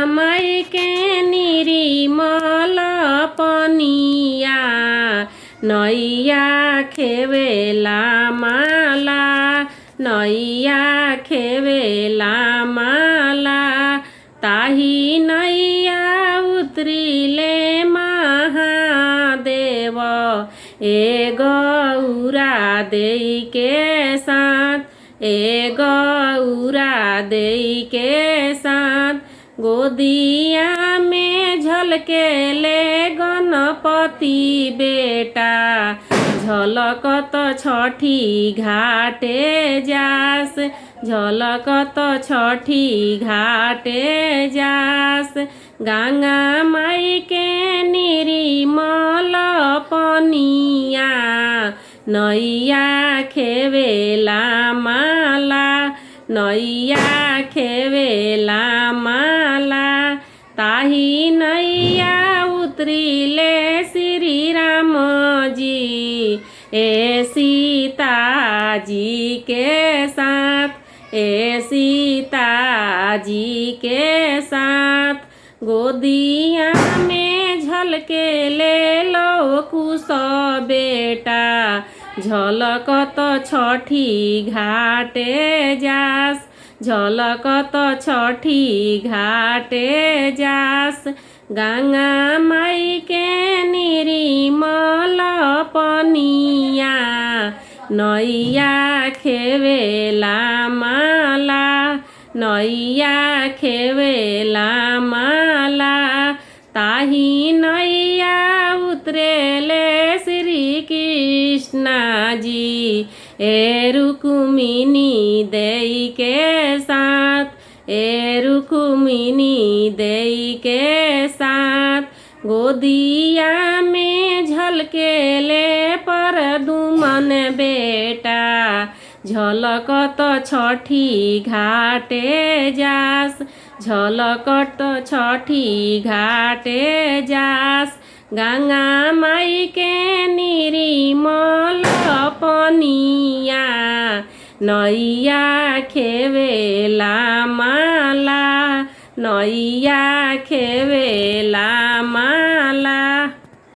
माई के निरिमल पनिया नैया खेवेला माला नैया खेवेला माला ताही नैया उतरिले महादेव ए गौरा देई के साथ ए गौरा देई के साथ गोदिया में झलके ले गणपति बेटा झलकत छठी घाटे जास झलकत छठी घाटे जास गंगा माई के निरिमल पनिया नैया खेवेला माला नैया खेवेला माला ताही नैया उतरिले श्री राम जी ए सीता जी के साथ ए सीता जी के साथ गोदिया में झलके ले लो कुश बेटा झलकत छठी घाटे जास झलकत छठी घाटे जास गंगा माई के निरिमल पनिया नैया खेवेला माला नैया खेवेला माला ताही नैया उतरेले श्री कृष्ण जी ए रुक्मिणी देई के साथ ए रुक्मिणी देई के साथ गोदिया में झलके ले परदुमन बेटा झलकत छठी घाटे जास झलकत छठी घाटे जास गंगा माई के निरिमल पनिया नैया खेवेला माला नैया खेवेला माला।